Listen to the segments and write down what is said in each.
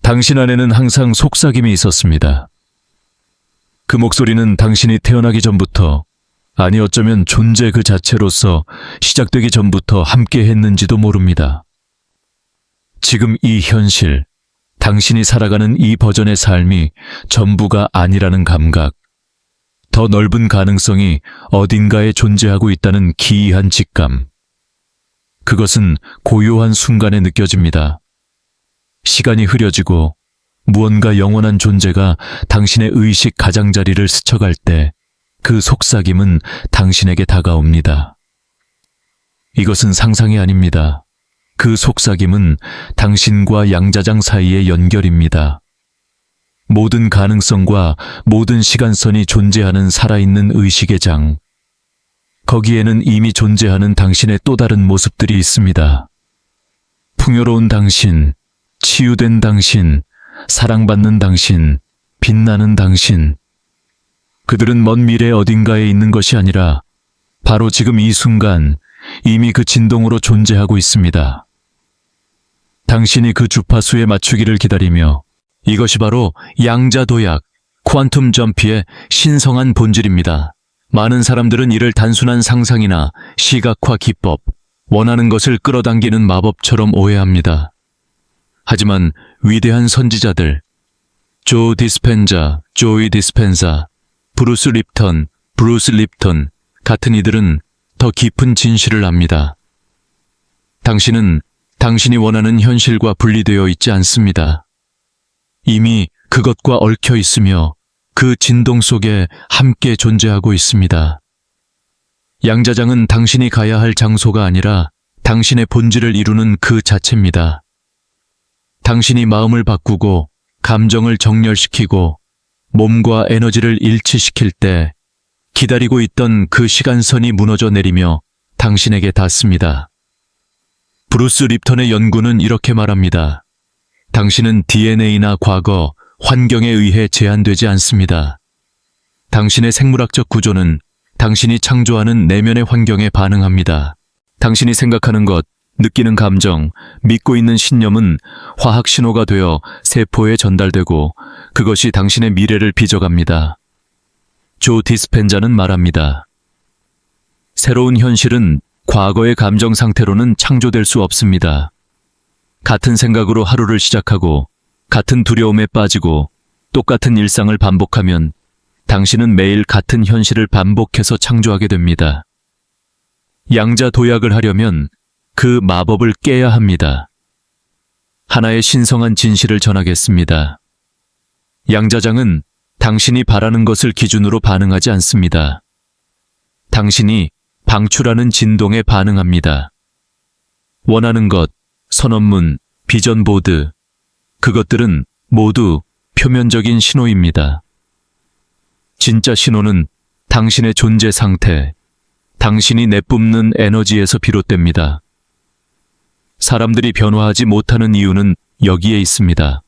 당신 안에는 항상 속삭임이 있었습니다. 그 목소리는 당신이 태어나기 전부터, 아니 어쩌면 존재 그 자체로서 시작되기 전부터 함께 했는지도 모릅니다. 지금 이 현실, 당신이 살아가는 이 버전의 삶이 전부가 아니라는 감각, 더 넓은 가능성이 어딘가에 존재하고 있다는 기이한 직감. 그것은 고요한 순간에 느껴집니다. 시간이 흐려지고 무언가 영원한 존재가 당신의 의식 가장자리를 스쳐갈 때 그 속삭임은 당신에게 다가옵니다. 이것은 상상이 아닙니다. 그 속삭임은 당신과 양자장 사이의 연결입니다. 모든 가능성과 모든 시간선이 존재하는 살아있는 의식의 장. 거기에는 이미 존재하는 당신의 또 다른 모습들이 있습니다. 풍요로운 당신, 치유된 당신, 사랑받는 당신, 빛나는 당신. 그들은 먼 미래 어딘가에 있는 것이 아니라 바로 지금 이 순간 이미 그 진동으로 존재하고 있습니다. 당신이 그 주파수에 맞추기를 기다리며 이것이 바로 양자도약, 퀀텀 점피의 신성한 본질입니다. 많은 사람들은 이를 단순한 상상이나 시각화 기법, 원하는 것을 끌어당기는 마법처럼 오해합니다. 하지만 위대한 선지자들, 조 디스펜자, 조이 디스펜자, 브루스 립턴 같은 이들은 더 깊은 진실을 압니다. 당신은 당신이 원하는 현실과 분리되어 있지 않습니다. 이미 그것과 얽혀 있으며 그 진동 속에 함께 존재하고 있습니다. 양자장은 당신이 가야 할 장소가 아니라 당신의 본질을 이루는 그 자체입니다. 당신이 마음을 바꾸고 감정을 정렬시키고 몸과 에너지를 일치시킬 때 기다리고 있던 그 시간선이 무너져 내리며 당신에게 닿습니다. 브루스 립턴의 연구는 이렇게 말합니다. 당신은 DNA나 과거, 환경에 의해 제한되지 않습니다. 당신의 생물학적 구조는 당신이 창조하는 내면의 환경에 반응합니다. 당신이 생각하는 것, 느끼는 감정, 믿고 있는 신념은 화학 신호가 되어 세포에 전달되고 그것이 당신의 미래를 빚어갑니다. 조 디스펜자는 말합니다. 새로운 현실은 과거의 감정 상태로는 창조될 수 없습니다. 같은 생각으로 하루를 시작하고 같은 두려움에 빠지고 똑같은 일상을 반복하면 당신은 매일 같은 현실을 반복해서 창조하게 됩니다. 양자 도약을 하려면 그 마법을 깨야 합니다. 하나의 신성한 진실을 전하겠습니다. 양자장은 당신이 바라는 것을 기준으로 반응하지 않습니다. 당신이 방출하는 진동에 반응합니다. 원하는 것, 선언문, 비전 보드, 그것들은 모두 표면적인 신호입니다. 진짜 신호는 당신의 존재 상태, 당신이 내뿜는 에너지에서 비롯됩니다. 사람들이 변화하지 못하는 이유는 여기에 있습니다.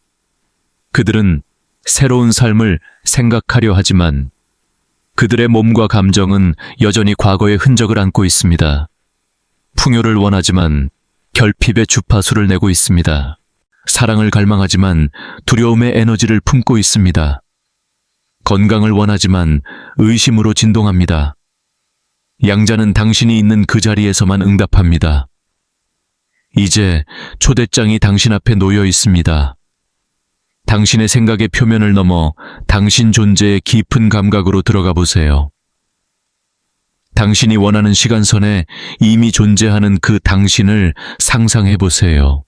그들은 새로운 삶을 생각하려 하지만 그들의 몸과 감정은 여전히 과거의 흔적을 안고 있습니다. 풍요를 원하지만 결핍의 주파수를 내고 있습니다. 사랑을 갈망하지만 두려움의 에너지를 품고 있습니다. 건강을 원하지만 의심으로 진동합니다. 양자는 당신이 있는 그 자리에서만 응답합니다. 이제 초대장이 당신 앞에 놓여 있습니다. 당신의 생각의 표면을 넘어 당신 존재의 깊은 감각으로 들어가 보세요. 당신이 원하는 시간선에 이미 존재하는 그 당신을 상상해 보세요.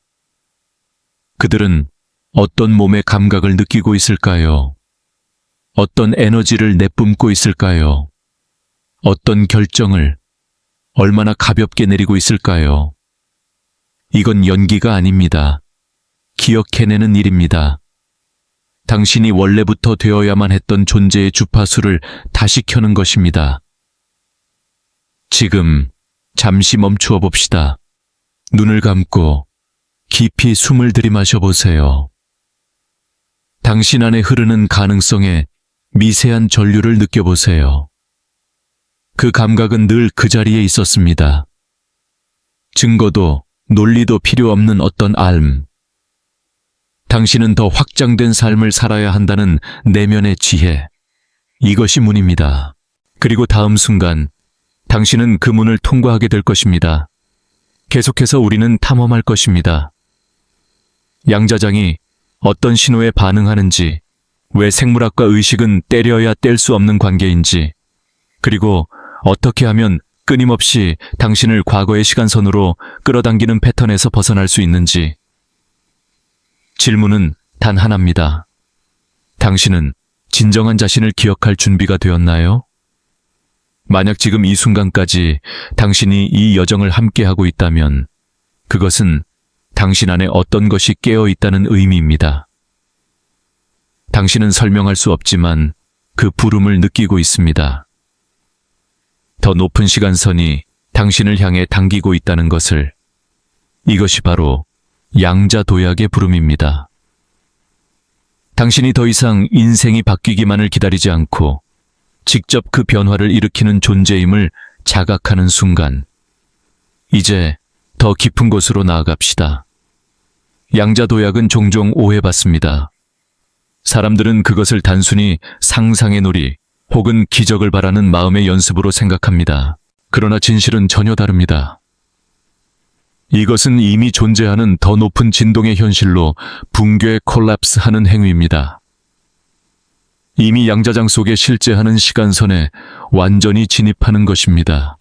그들은 어떤 몸의 감각을 느끼고 있을까요? 어떤 에너지를 내뿜고 있을까요? 어떤 결정을 얼마나 가볍게 내리고 있을까요? 이건 연기가 아닙니다. 기억해내는 일입니다. 당신이 원래부터 되어야만 했던 존재의 주파수를 다시 켜는 것입니다. 지금 잠시 멈추어 봅시다. 눈을 감고 깊이 숨을 들이마셔 보세요. 당신 안에 흐르는 가능성의 미세한 전류를 느껴보세요. 그 감각은 늘 그 자리에 있었습니다. 증거도 논리도 필요 없는 어떤 알. 당신은 더 확장된 삶을 살아야 한다는 내면의 지혜. 이것이 문입니다. 그리고 다음 순간 당신은 그 문을 통과하게 될 것입니다. 계속해서 우리는 탐험할 것입니다. 양자장이 어떤 신호에 반응하는지, 왜 생물학과 의식은 때려야 뗄 수 없는 관계인지, 그리고 어떻게 하면 끊임없이 당신을 과거의 시간선으로 끌어당기는 패턴에서 벗어날 수 있는지. 질문은 단 하나입니다. 당신은 진정한 자신을 기억할 준비가 되었나요? 만약 지금 이 순간까지 당신이 이 여정을 함께하고 있다면 그것은 당신 안에 어떤 것이 깨어 있다는 의미입니다. 당신은 설명할 수 없지만 그 부름을 느끼고 있습니다. 더 높은 시간선이 당신을 향해 당기고 있다는 것을. 이것이 바로 양자도약의 부름입니다. 당신이 더 이상 인생이 바뀌기만을 기다리지 않고 직접 그 변화를 일으키는 존재임을 자각하는 순간, 이제 더 깊은 곳으로 나아갑시다. 양자도약은 종종 오해받습니다. 사람들은 그것을 단순히 상상의 놀이 혹은 기적을 바라는 마음의 연습으로 생각합니다. 그러나 진실은 전혀 다릅니다. 이것은 이미 존재하는 더 높은 진동의 현실로 붕괴 콜랩스하는 행위입니다. 이미 양자장 속에 실제하는 시간선에 완전히 진입하는 것입니다.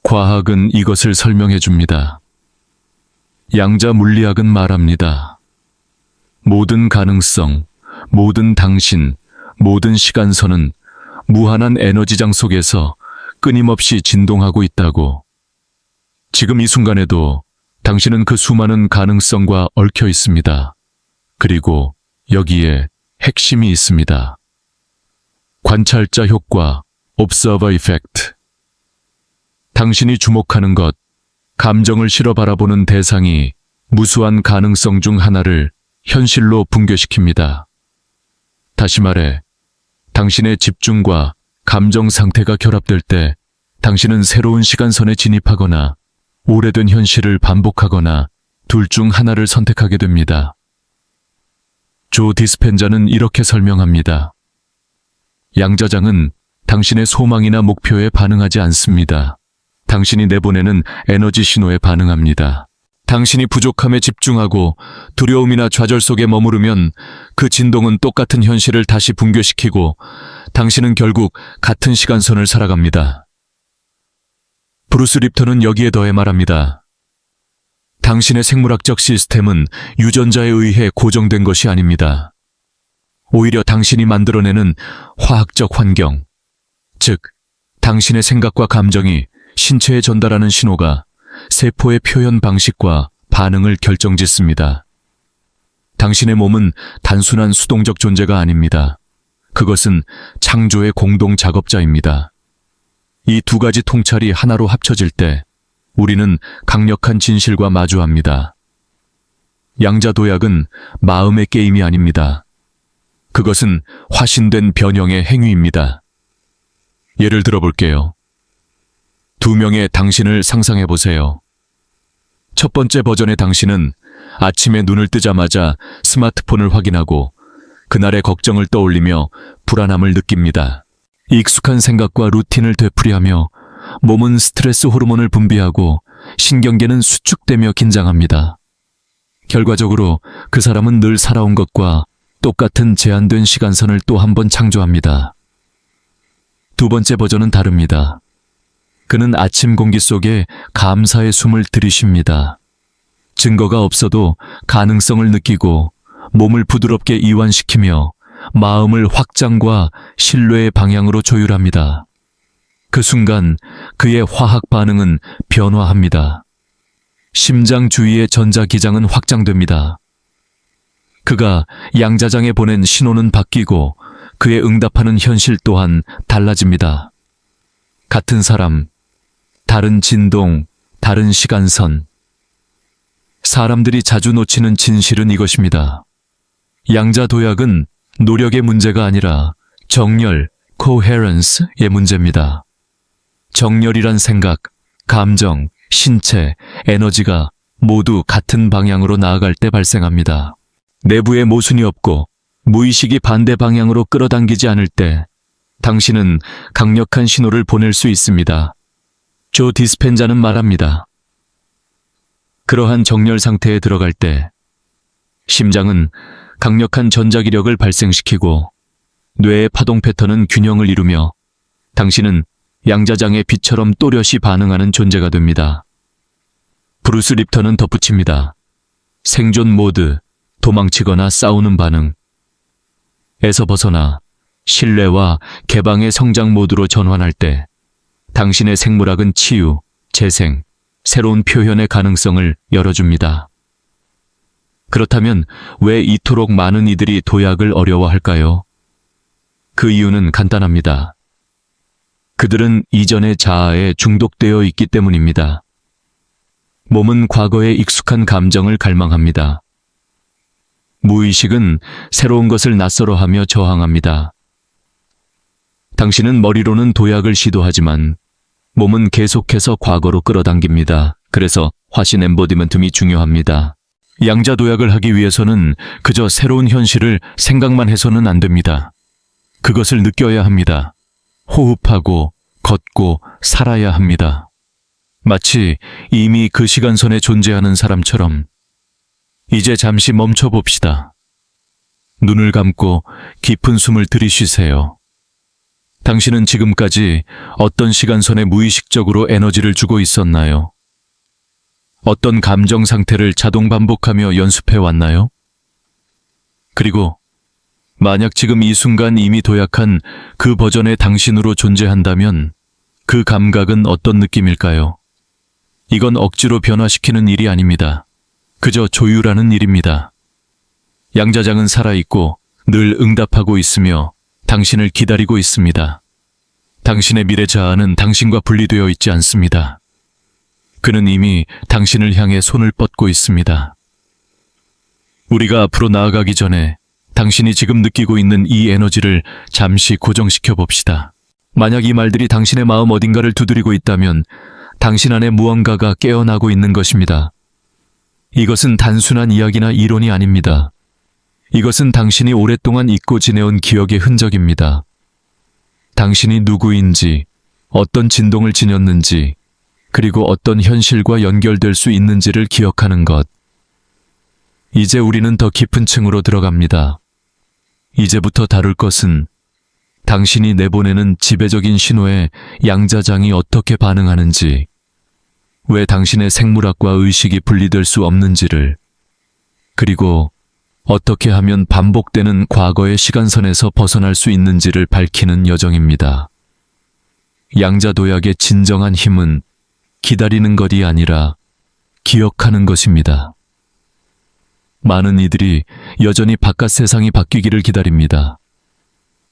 과학은 이것을 설명해 줍니다. 양자 물리학은 말합니다. 모든 가능성, 모든 당신, 모든 시간선은 무한한 에너지장 속에서 끊임없이 진동하고 있다고. 지금 이 순간에도 당신은 그 수많은 가능성과 얽혀 있습니다. 그리고 여기에 핵심이 있습니다. 관찰자 효과, observer effect. 당신이 주목하는 것, 감정을 실어 바라보는 대상이 무수한 가능성 중 하나를 현실로 붕괴시킵니다. 다시 말해, 당신의 집중과 감정 상태가 결합될 때 당신은 새로운 시간선에 진입하거나 오래된 현실을 반복하거나 둘 중 하나를 선택하게 됩니다. 조 디스펜자는 이렇게 설명합니다. 양자장은 당신의 소망이나 목표에 반응하지 않습니다. 당신이 내보내는 에너지 신호에 반응합니다. 당신이 부족함에 집중하고 두려움이나 좌절 속에 머무르면 그 진동은 똑같은 현실을 다시 붕괴시키고 당신은 결국 같은 시간선을 살아갑니다. 브루스 립턴은 여기에 더해 말합니다. 당신의 생물학적 시스템은 유전자에 의해 고정된 것이 아닙니다. 오히려 당신이 만들어내는 화학적 환경, 즉, 당신의 생각과 감정이 신체에 전달하는 신호가 세포의 표현 방식과 반응을 결정짓습니다. 당신의 몸은 단순한 수동적 존재가 아닙니다. 그것은 창조의 공동 작업자입니다. 이 두 가지 통찰이 하나로 합쳐질 때 우리는 강력한 진실과 마주합니다. 양자도약은 마음의 게임이 아닙니다. 그것은 화신된 변형의 행위입니다. 예를 들어볼게요. 두 명의 당신을 상상해 보세요. 첫 번째 버전의 당신은 아침에 눈을 뜨자마자 스마트폰을 확인하고 그날의 걱정을 떠올리며 불안함을 느낍니다. 익숙한 생각과 루틴을 되풀이하며 몸은 스트레스 호르몬을 분비하고 신경계는 수축되며 긴장합니다. 결과적으로 그 사람은 늘 살아온 것과 똑같은 제한된 시간선을 또 한 번 창조합니다. 두 번째 버전은 다릅니다. 그는 아침 공기 속에 감사의 숨을 들이쉽니다. 증거가 없어도 가능성을 느끼고 몸을 부드럽게 이완시키며 마음을 확장과 신뢰의 방향으로 조율합니다. 그 순간 그의 화학 반응은 변화합니다. 심장 주위의 전자기장은 확장됩니다. 그가 양자장에 보낸 신호는 바뀌고 그의 응답하는 현실 또한 달라집니다. 같은 사람, 다른 진동, 다른 시간선. 사람들이 자주 놓치는 진실은 이것입니다. 양자도약은 노력의 문제가 아니라 정렬, coherence의 문제입니다. 정렬이란 생각, 감정, 신체, 에너지가 모두 같은 방향으로 나아갈 때 발생합니다. 내부에 모순이 없고 무의식이 반대 방향으로 끌어당기지 않을 때 당신은 강력한 신호를 보낼 수 있습니다. 조 디스펜자는 말합니다. 그러한 정렬 상태에 들어갈 때 심장은 강력한 전자기력을 발생시키고 뇌의 파동 패턴은 균형을 이루며 당신은 양자장의 빛처럼 또렷이 반응하는 존재가 됩니다. 브루스 립턴은 덧붙입니다. 생존 모드, 도망치거나 싸우는 반응 에서 벗어나 신뢰와 개방의 성장 모드로 전환할 때 당신의 생물학은 치유, 재생, 새로운 표현의 가능성을 열어줍니다. 그렇다면 왜 이토록 많은 이들이 도약을 어려워할까요? 그 이유는 간단합니다. 그들은 이전의 자아에 중독되어 있기 때문입니다. 몸은 과거의 익숙한 감정을 갈망합니다. 무의식은 새로운 것을 낯설어하며 저항합니다. 당신은 머리로는 도약을 시도하지만 몸은 계속해서 과거로 끌어당깁니다. 그래서 화신 엠보디먼tum이 중요합니다. 양자 도약을 하기 위해서는 그저 새로운 현실을 생각만 해서는 안 됩니다. 그것을 느껴야 합니다. 호흡하고 걷고 살아야 합니다. 마치 이미 그 시간선에 존재하는 사람처럼 이제 잠시 멈춰 봅시다. 눈을 감고 깊은 숨을 들이쉬세요. 당신은 지금까지 어떤 시간선에 무의식적으로 에너지를 주고 있었나요? 어떤 감정 상태를 자동 반복하며 연습해 왔나요? 그리고 만약 지금 이 순간 이미 도약한 그 버전의 당신으로 존재한다면 그 감각은 어떤 느낌일까요? 이건 억지로 변화시키는 일이 아닙니다. 그저 조율하는 일입니다. 양자장은 살아있고 늘 응답하고 있으며 당신을 기다리고 있습니다. 당신의 미래 자아는 당신과 분리되어 있지 않습니다. 그는 이미 당신을 향해 손을 뻗고 있습니다. 우리가 앞으로 나아가기 전에 당신이 지금 느끼고 있는 이 에너지를 잠시 고정시켜 봅시다. 만약 이 말들이 당신의 마음 어딘가를 두드리고 있다면 당신 안에 무언가가 깨어나고 있는 것입니다. 이것은 단순한 이야기나 이론이 아닙니다. 이것은 당신이 오랫동안 잊고 지내온 기억의 흔적입니다. 당신이 누구인지, 어떤 진동을 지녔는지, 그리고 어떤 현실과 연결될 수 있는지를 기억하는 것. 이제 우리는 더 깊은 층으로 들어갑니다. 이제부터 다룰 것은 당신이 내보내는 지배적인 신호에 양자장이 어떻게 반응하는지, 왜 당신의 생물학과 의식이 분리될 수 없는지를, 그리고 어떻게 하면 반복되는 과거의 시간선에서 벗어날 수 있는지를 밝히는 여정입니다. 양자도약의 진정한 힘은 기다리는 것이 아니라 기억하는 것입니다. 많은 이들이 여전히 바깥 세상이 바뀌기를 기다립니다.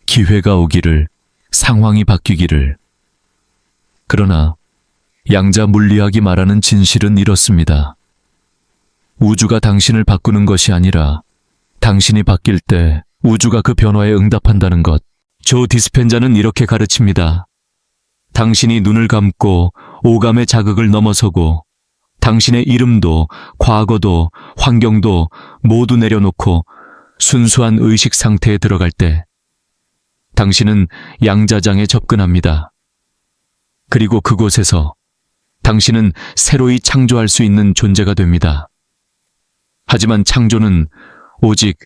기회가 오기를, 상황이 바뀌기를. 그러나 양자 물리학이 말하는 진실은 이렇습니다. 우주가 당신을 바꾸는 것이 아니라 당신이 바뀔 때 우주가 그 변화에 응답한다는 것. 조 디스펜자는 이렇게 가르칩니다. 당신이 눈을 감고 오감의 자극을 넘어서고 당신의 이름도 과거도 환경도 모두 내려놓고 순수한 의식 상태에 들어갈 때 당신은 양자장에 접근합니다. 그리고 그곳에서 당신은 새로이 창조할 수 있는 존재가 됩니다. 하지만 창조는 오직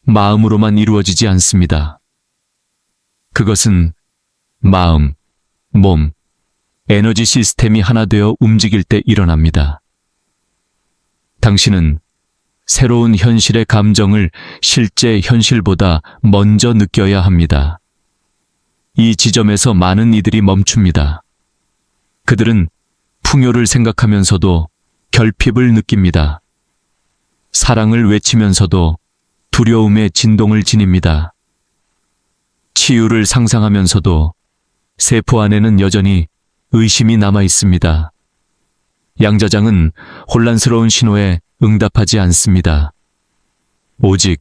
마음으로만 이루어지지 않습니다. 그것은 마음, 몸, 에너지 시스템이 하나 되어 움직일 때 일어납니다. 당신은 새로운 현실의 감정을 실제 현실보다 먼저 느껴야 합니다. 이 지점에서 많은 이들이 멈춥니다. 그들은 풍요를 생각하면서도 결핍을 느낍니다. 사랑을 외치면서도 두려움의 진동을 지닙니다. 치유를 상상하면서도 세포 안에는 여전히 의심이 남아 있습니다. 양자장은 혼란스러운 신호에 응답하지 않습니다. 오직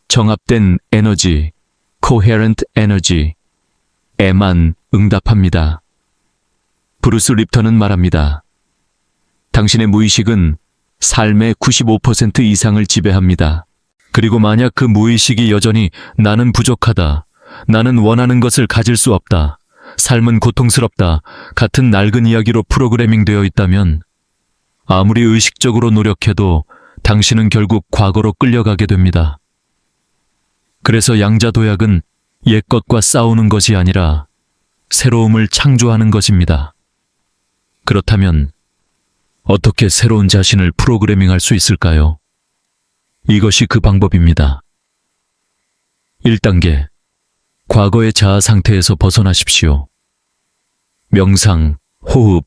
정합된 에너지, coherent energy에만 응답합니다. 브루스 립턴은 말합니다. 당신의 무의식은 삶의 95% 이상을 지배합니다. 그리고 만약 그 무의식이 여전히 나는 부족하다, 나는 원하는 것을 가질 수 없다, 삶은 고통스럽다 같은 낡은 이야기로 프로그래밍 되어 있다면 아무리 의식적으로 노력해도 당신은 결국 과거로 끌려가게 됩니다. 그래서 양자도약은 옛것과 싸우는 것이 아니라 새로움을 창조하는 것입니다. 그렇다면 어떻게 새로운 자신을 프로그래밍할 수 있을까요? 이것이 그 방법입니다. 1단계, 과거의 자아 상태에서 벗어나십시오. 명상, 호흡,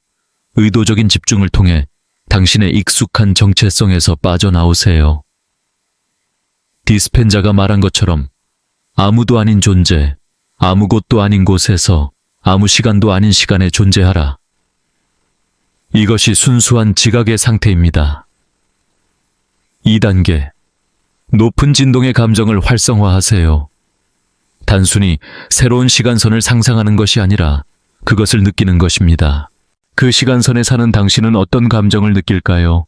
의도적인 집중을 통해 당신의 익숙한 정체성에서 빠져나오세요. 디스펜자가 말한 것처럼 아무도 아닌 존재, 아무것도 아닌 곳에서 아무 시간도 아닌 시간에 존재하라. 이것이 순수한 지각의 상태입니다. 2단계, 높은 진동의 감정을 활성화하세요. 단순히 새로운 시간선을 상상하는 것이 아니라 그것을 느끼는 것입니다. 그 시간선에 사는 당신은 어떤 감정을 느낄까요?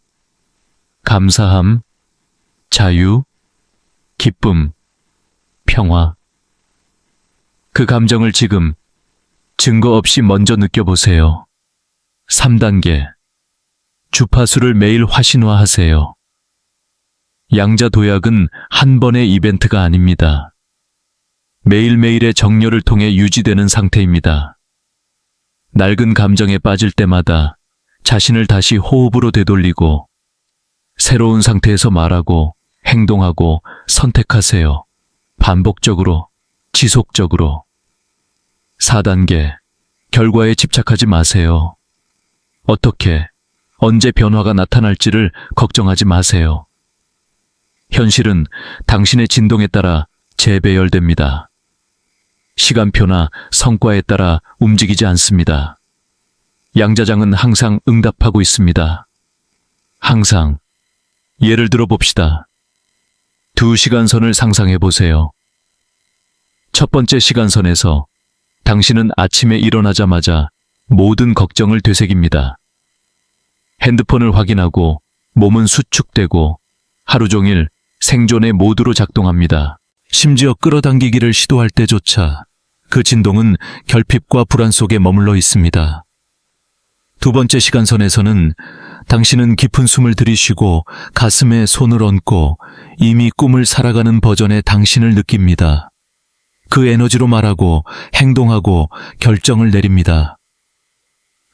감사함, 자유, 기쁨, 평화. 그 감정을 지금 증거 없이 먼저 느껴보세요. 3단계, 주파수를 매일 화신화하세요. 양자도약은 한 번의 이벤트가 아닙니다. 매일매일의 정렬을 통해 유지되는 상태입니다. 낡은 감정에 빠질 때마다 자신을 다시 호흡으로 되돌리고 새로운 상태에서 말하고 행동하고 선택하세요. 반복적으로, 지속적으로. 4단계, 결과에 집착하지 마세요. 어떻게, 언제 변화가 나타날지를 걱정하지 마세요. 현실은 당신의 진동에 따라 재배열됩니다. 시간표나 성과에 따라 움직이지 않습니다. 양자장은 항상 응답하고 있습니다. 항상. 예를 들어 봅시다. 2시간선을 상상해 보세요. 첫 번째 시간선에서 당신은 아침에 일어나자마자 모든 걱정을 되새깁니다. 핸드폰을 확인하고 몸은 수축되고 하루 종일 생존의 모드로 작동합니다. 심지어 끌어당기기를 시도할 때조차 그 진동은 결핍과 불안 속에 머물러 있습니다. 두 번째 시간선에서는 당신은 깊은 숨을 들이쉬고 가슴에 손을 얹고 이미 꿈을 살아가는 버전의 당신을 느낍니다. 그 에너지로 말하고 행동하고 결정을 내립니다.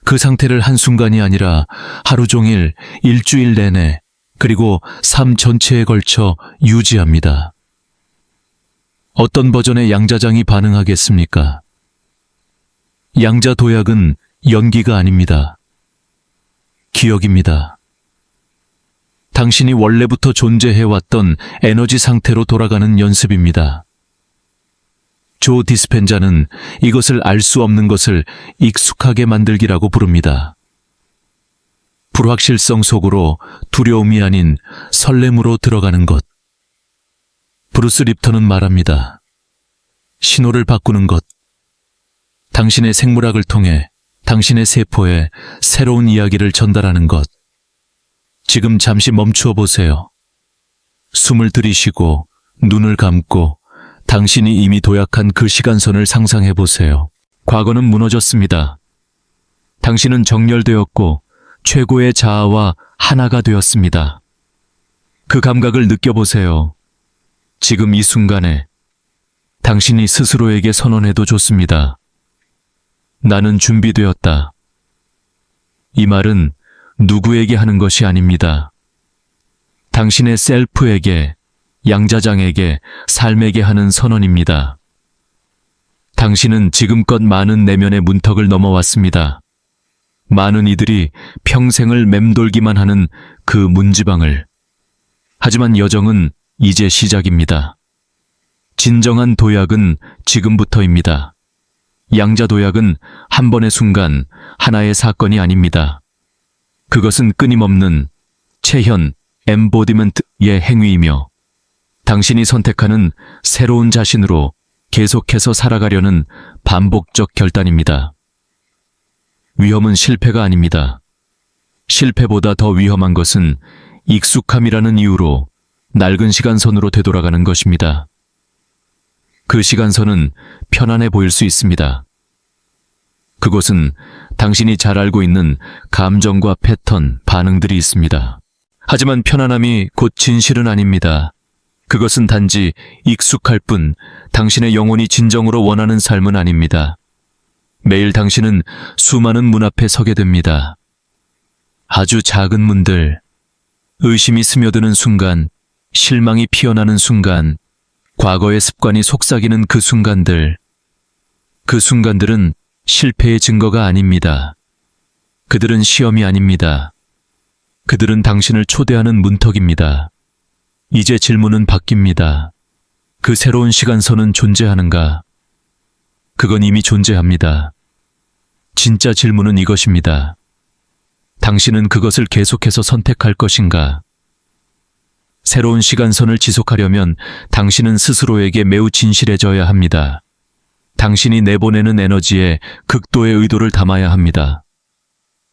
그 상태를 한순간이 아니라 하루 종일, 일주일 내내, 그리고 삶 전체에 걸쳐 유지합니다. 어떤 버전의 양자장이 반응하겠습니까? 양자도약은 연기가 아닙니다. 기억입니다. 당신이 원래부터 존재해왔던 에너지 상태로 돌아가는 연습입니다. 조 디스펜자는 이것을 알 수 없는 것을 익숙하게 만들기라고 부릅니다. 불확실성 속으로 두려움이 아닌 설렘으로 들어가는 것. 브루스 립턴은 말합니다. 신호를 바꾸는 것. 당신의 생물학을 통해 당신의 세포에 새로운 이야기를 전달하는 것. 지금 잠시 멈추어 보세요. 숨을 들이쉬고 눈을 감고 당신이 이미 도약한 그 시간선을 상상해 보세요. 과거는 무너졌습니다. 당신은 정렬되었고 최고의 자아와 하나가 되었습니다. 그 감각을 느껴보세요. 지금 이 순간에 당신이 스스로에게 선언해도 좋습니다. 나는 준비되었다. 이 말은 누구에게 하는 것이 아닙니다. 당신의 셀프에게, 양자장에게, 삶에게 하는 선언입니다. 당신은 지금껏 많은 내면의 문턱을 넘어왔습니다. 많은 이들이 평생을 맴돌기만 하는 그 문지방을. 하지만 여정은 이제 시작입니다. 진정한 도약은 지금부터입니다. 양자도약은 한 번의 순간, 하나의 사건이 아닙니다. 그것은 끊임없는 체현, 엠보디먼트의 행위이며 당신이 선택하는 새로운 자신으로 계속해서 살아가려는 반복적 결단입니다. 위험은 실패가 아닙니다. 실패보다 더 위험한 것은 익숙함이라는 이유로 낡은 시간선으로 되돌아가는 것입니다. 그 시간선은 편안해 보일 수 있습니다. 그곳은 당신이 잘 알고 있는 감정과 패턴, 반응들이 있습니다. 하지만 편안함이 곧 진실은 아닙니다. 그것은 단지 익숙할 뿐 당신의 영혼이 진정으로 원하는 삶은 아닙니다. 매일 당신은 수많은 문 앞에 서게 됩니다. 아주 작은 문들, 의심이 스며드는 순간, 실망이 피어나는 순간, 과거의 습관이 속삭이는 그 순간들. 그 순간들은 실패의 증거가 아닙니다. 그들은 시험이 아닙니다. 그들은 당신을 초대하는 문턱입니다. 이제 질문은 바뀝니다. 그 새로운 시간선은 존재하는가? 그건 이미 존재합니다. 진짜 질문은 이것입니다. 당신은 그것을 계속해서 선택할 것인가? 새로운 시간선을 지속하려면 당신은 스스로에게 매우 진실해져야 합니다. 당신이 내보내는 에너지에 극도의 의도를 담아야 합니다.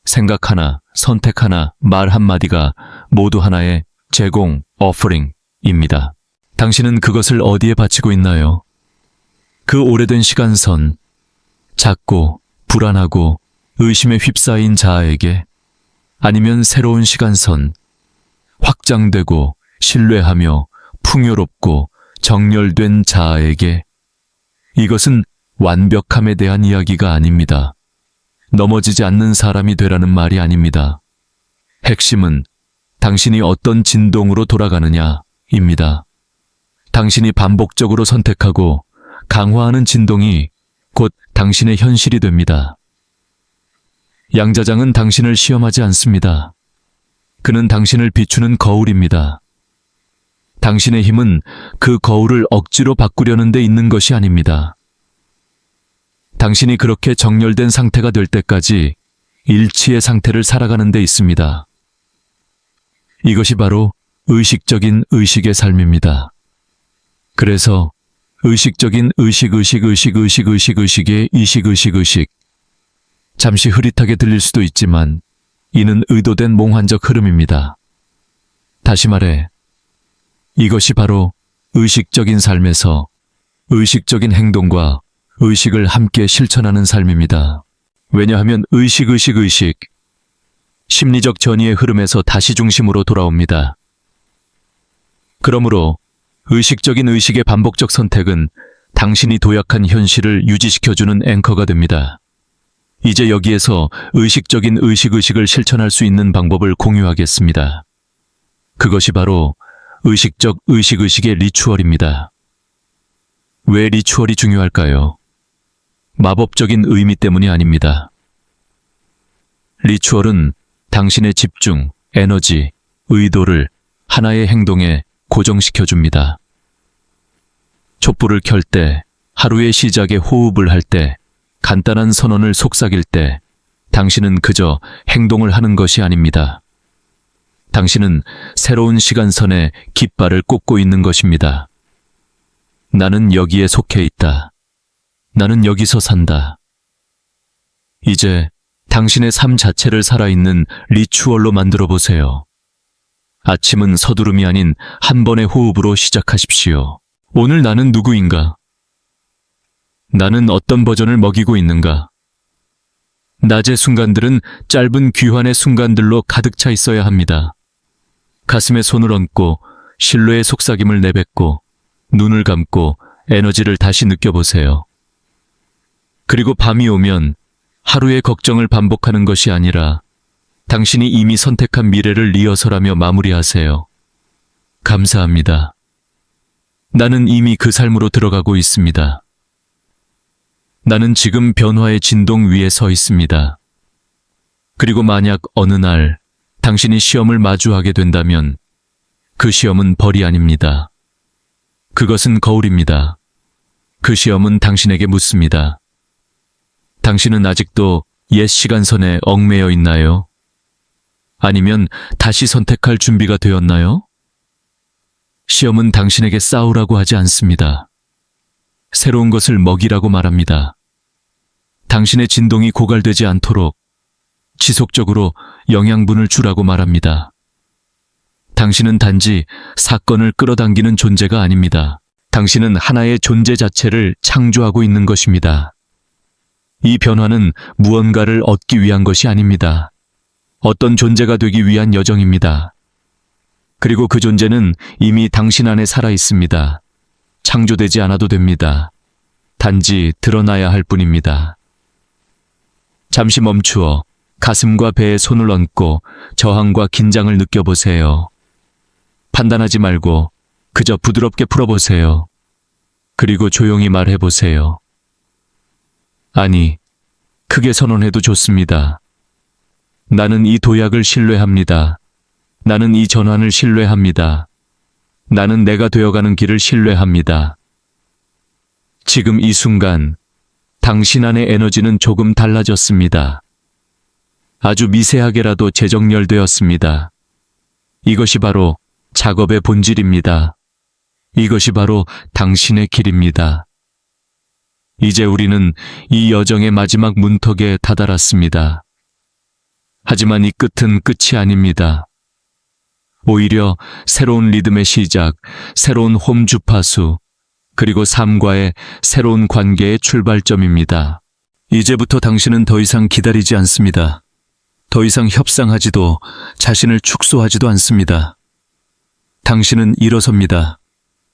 생각 하나, 선택 하나, 말 한마디가 모두 하나의 제공, offering입니다. 당신은 그것을 어디에 바치고 있나요? 그 오래된 시간선, 작고 불안하고 의심에 휩싸인 자아에게, 아니면 새로운 시간선, 확장되고 신뢰하며 풍요롭고 정렬된 자아에게. 이것은 완벽함에 대한 이야기가 아닙니다. 넘어지지 않는 사람이 되라는 말이 아닙니다. 핵심은 당신이 어떤 진동으로 돌아가느냐입니다. 당신이 반복적으로 선택하고 강화하는 진동이 곧 당신의 현실이 됩니다. 양자장은 당신을 시험하지 않습니다. 그는 당신을 비추는 거울입니다. 당신의 힘은 그 거울을 억지로 바꾸려는 데 있는 것이 아닙니다. 당신이 그렇게 정렬된 상태가 될 때까지 일치의 상태를 살아가는 데 있습니다. 이것이 바로 의식적인 의식의 삶입니다. 그래서 의식적인 의식의 이식. 잠시 흐릿하게 들릴 수도 있지만 이는 의도된 몽환적 흐름입니다. 다시 말해, 이것이 바로 의식적인 삶에서 의식적인 행동과 의식을 함께 실천하는 삶입니다. 왜냐하면 의식, 심리적 전이의 흐름에서 다시 중심으로 돌아옵니다. 그러므로 의식적인 의식의 반복적 선택은 당신이 도약한 현실을 유지시켜주는 앵커가 됩니다. 이제 여기에서 의식적인 의식을 실천할 수 있는 방법을 공유하겠습니다. 그것이 바로 의식적 의식의 리추얼입니다. 왜 리추얼이 중요할까요? 마법적인 의미 때문이 아닙니다. 리추얼은 당신의 집중, 에너지, 의도를 하나의 행동에 고정시켜줍니다. 촛불을 켤 때, 하루의 시작에 호흡을 할 때, 간단한 선언을 속삭일 때, 당신은 그저 행동을 하는 것이 아닙니다. 당신은 새로운 시간선에 깃발을 꽂고 있는 것입니다. 나는 여기에 속해 있다. 나는 여기서 산다. 이제 당신의 삶 자체를 살아있는 리추얼로 만들어 보세요. 아침은 서두름이 아닌 한 번의 호흡으로 시작하십시오. 오늘 나는 누구인가? 나는 어떤 버전을 먹이고 있는가? 낮의 순간들은 짧은 귀환의 순간들로 가득 차 있어야 합니다. 가슴에 손을 얹고 신뢰의 속삭임을 내뱉고 눈을 감고 에너지를 다시 느껴보세요. 그리고 밤이 오면 하루의 걱정을 반복하는 것이 아니라 당신이 이미 선택한 미래를 리허설하며 마무리하세요. 감사합니다. 나는 이미 그 삶으로 들어가고 있습니다. 나는 지금 변화의 진동 위에 서 있습니다. 그리고 만약 어느 날 당신이 시험을 마주하게 된다면 그 시험은 벌이 아닙니다. 그것은 거울입니다. 그 시험은 당신에게 묻습니다. 당신은 아직도 옛 시간선에 얽매여 있나요? 아니면 다시 선택할 준비가 되었나요? 시험은 당신에게 싸우라고 하지 않습니다. 새로운 것을 먹이라고 말합니다. 당신의 진동이 고갈되지 않도록 지속적으로 영양분을 주라고 말합니다. 당신은 단지 사건을 끌어당기는 존재가 아닙니다. 당신은 하나의 존재 자체를 창조하고 있는 것입니다. 이 변화는 무언가를 얻기 위한 것이 아닙니다. 어떤 존재가 되기 위한 여정입니다. 그리고 그 존재는 이미 당신 안에 살아 있습니다. 창조되지 않아도 됩니다. 단지 드러나야 할 뿐입니다. 잠시 멈추어 가슴과 배에 손을 얹고 저항과 긴장을 느껴보세요. 판단하지 말고 그저 부드럽게 풀어보세요. 그리고 조용히 말해보세요. 아니, 크게 선언해도 좋습니다. 나는 이 도약을 신뢰합니다. 나는 이 전환을 신뢰합니다. 나는 내가 되어가는 길을 신뢰합니다. 지금 이 순간, 당신 안의 에너지는 조금 달라졌습니다. 아주 미세하게라도 재정렬되었습니다. 이것이 바로 작업의 본질입니다. 이것이 바로 당신의 길입니다. 이제 우리는 이 여정의 마지막 문턱에 다다랐습니다. 하지만 이 끝은 끝이 아닙니다. 오히려 새로운 리듬의 시작, 새로운 홈 주파수, 그리고 삶과의 새로운 관계의 출발점입니다. 이제부터 당신은 더 이상 기다리지 않습니다. 더 이상 협상하지도 자신을 축소하지도 않습니다. 당신은 일어섭니다.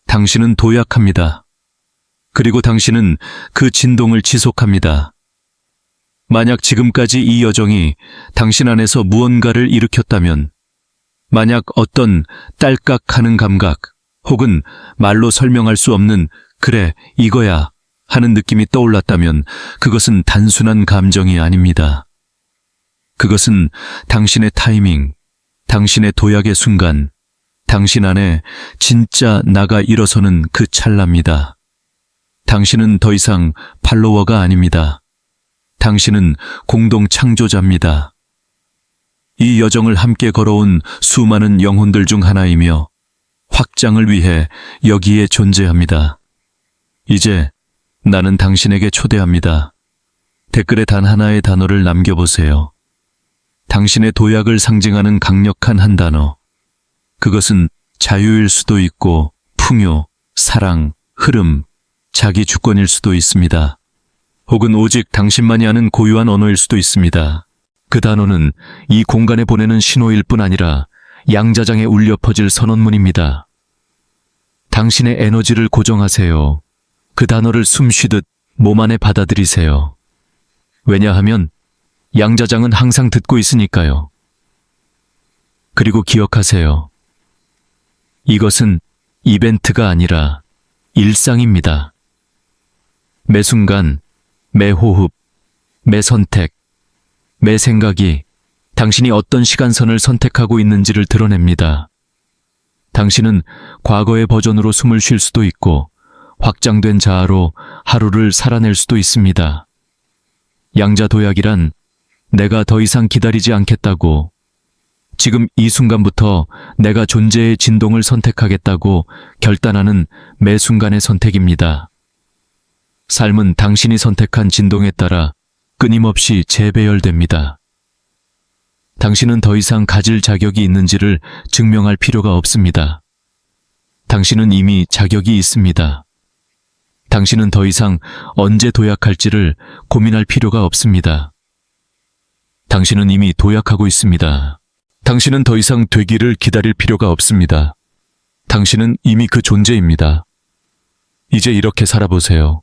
당신은 도약합니다. 그리고 당신은 그 진동을 지속합니다. 만약 지금까지 이 여정이 당신 안에서 무언가를 일으켰다면, 만약 어떤 딸깍하는 감각, 혹은 말로 설명할 수 없는 그래, 이거야 하는 느낌이 떠올랐다면 그것은 단순한 감정이 아닙니다. 그것은 당신의 타이밍, 당신의 도약의 순간, 당신 안에 진짜 나가 일어서는 그 찰나입니다. 당신은 더 이상 팔로워가 아닙니다. 당신은 공동 창조자입니다. 이 여정을 함께 걸어온 수많은 영혼들 중 하나이며 확장을 위해 여기에 존재합니다. 이제 나는 당신에게 초대합니다. 댓글에 단 하나의 단어를 남겨보세요. 당신의 도약을 상징하는 강력한 한 단어. 그것은 자유일 수도 있고 풍요, 사랑, 흐름, 자기 주권일 수도 있습니다. 혹은 오직 당신만이 아는 고유한 언어일 수도 있습니다. 그 단어는 이 공간에 보내는 신호일 뿐 아니라 양자장에 울려 퍼질 선언문입니다. 당신의 에너지를 고정하세요. 그 단어를 숨쉬듯 몸 안에 받아들이세요. 왜냐하면 양자장은 항상 듣고 있으니까요. 그리고 기억하세요. 이것은 이벤트가 아니라 일상입니다. 매 순간, 매 호흡, 매 선택, 매 생각이 당신이 어떤 시간선을 선택하고 있는지를 드러냅니다. 당신은 과거의 버전으로 숨을 쉴 수도 있고 확장된 자아로 하루를 살아낼 수도 있습니다. 양자 도약이란 내가 더 이상 기다리지 않겠다고, 지금 이 순간부터 내가 존재의 진동을 선택하겠다고 결단하는 매 순간의 선택입니다. 삶은 당신이 선택한 진동에 따라 끊임없이 재배열됩니다. 당신은 더 이상 가질 자격이 있는지를 증명할 필요가 없습니다. 당신은 이미 자격이 있습니다. 당신은 더 이상 언제 도약할지를 고민할 필요가 없습니다. 당신은 이미 도약하고 있습니다. 당신은 더 이상 되기를 기다릴 필요가 없습니다. 당신은 이미 그 존재입니다. 이제 이렇게 살아보세요.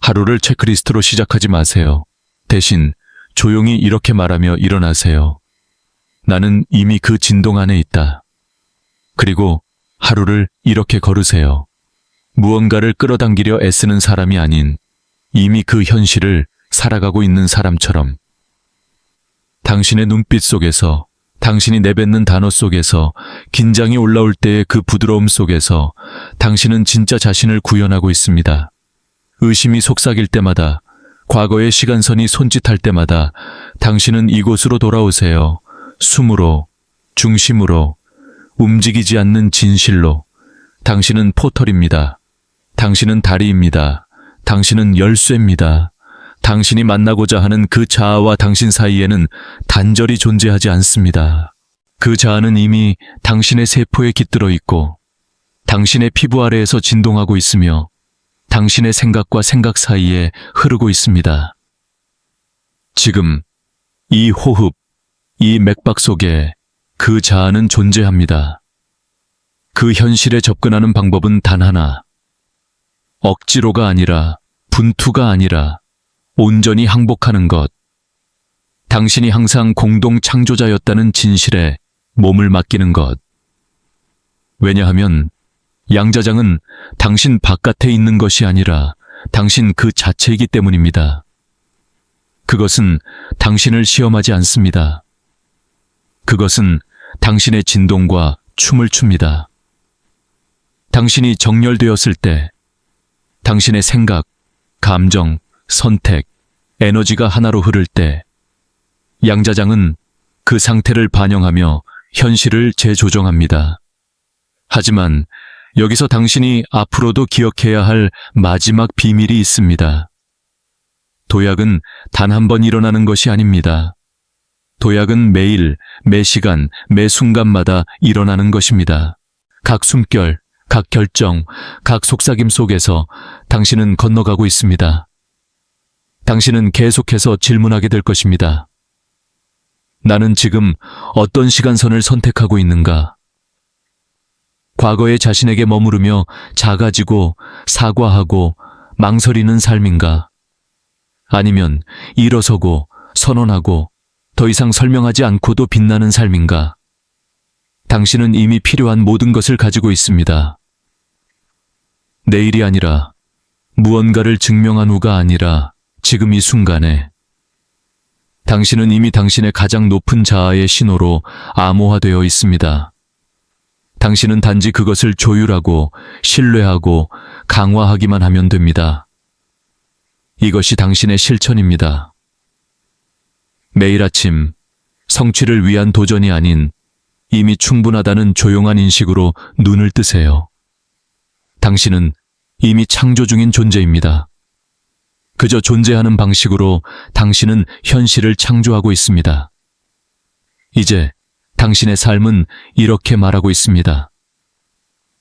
하루를 체크리스트로 시작하지 마세요. 대신 조용히 이렇게 말하며 일어나세요. 나는 이미 그 진동 안에 있다. 그리고 하루를 이렇게 걸으세요. 무언가를 끌어당기려 애쓰는 사람이 아닌 이미 그 현실을 살아가고 있는 사람처럼. 당신의 눈빛 속에서, 당신이 내뱉는 단어 속에서, 긴장이 올라올 때의 그 부드러움 속에서 당신은 진짜 자신을 구현하고 있습니다. 의심이 속삭일 때마다, 과거의 시간선이 손짓할 때마다 당신은 이곳으로 돌아오세요. 숨으로, 중심으로, 움직이지 않는 진실로. 당신은 포털입니다. 당신은 다리입니다. 당신은 열쇠입니다. 당신이 만나고자 하는 그 자아와 당신 사이에는 단절이 존재하지 않습니다. 그 자아는 이미 당신의 세포에 깃들어 있고 당신의 피부 아래에서 진동하고 있으며 당신의 생각과 생각 사이에 흐르고 있습니다. 지금 이 호흡, 이 맥박 속에 그 자아는 존재합니다. 그 현실에 접근하는 방법은 단 하나. 억지로가 아니라, 분투가 아니라 온전히 항복하는 것. 당신이 항상 공동 창조자였다는 진실에 몸을 맡기는 것. 왜냐하면 양자장은 당신 바깥에 있는 것이 아니라 당신 그 자체이기 때문입니다. 그것은 당신을 시험하지 않습니다. 그것은 당신의 진동과 춤을 춥니다. 당신이 정렬되었을 때 당신의 생각, 감정, 선택, 에너지가 하나로 흐를 때 양자장은 그 상태를 반영하며 현실을 재조정합니다. 하지만 여기서 당신이 앞으로도 기억해야 할 마지막 비밀이 있습니다. 도약은 단 한 번 일어나는 것이 아닙니다. 도약은 매일, 매 시간, 매 순간마다 일어나는 것입니다. 각 숨결, 각 결정, 각 속삭임 속에서 당신은 건너가고 있습니다. 당신은 계속해서 질문하게 될 것입니다. 나는 지금 어떤 시간선을 선택하고 있는가? 과거의 자신에게 머무르며 작아지고 사과하고 망설이는 삶인가? 아니면 일어서고 선언하고 더 이상 설명하지 않고도 빛나는 삶인가? 당신은 이미 필요한 모든 것을 가지고 있습니다. 내일이 아니라 무언가를 증명한 후가 아니라 지금 이 순간에 당신은 이미 당신의 가장 높은 자아의 신호로 암호화되어 있습니다. 당신은 단지 그것을 조율하고 신뢰하고 강화하기만 하면 됩니다. 이것이 당신의 실천입니다. 매일 아침 성취를 위한 도전이 아닌 이미 충분하다는 조용한 인식으로 눈을 뜨세요. 당신은 이미 창조 중인 존재입니다. 그저 존재하는 방식으로 당신은 현실을 창조하고 있습니다. 이제 당신의 삶은 이렇게 말하고 있습니다.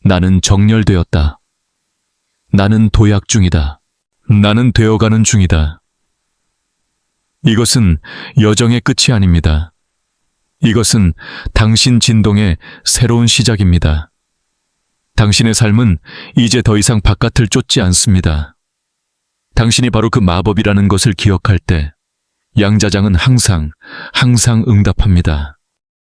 나는 정렬되었다. 나는 도약 중이다. 나는 되어가는 중이다. 이것은 여정의 끝이 아닙니다. 이것은 당신 진동의 새로운 시작입니다. 당신의 삶은 이제 더 이상 바깥을 쫓지 않습니다. 당신이 바로 그 마법이라는 것을 기억할 때 양자장은 항상 응답합니다.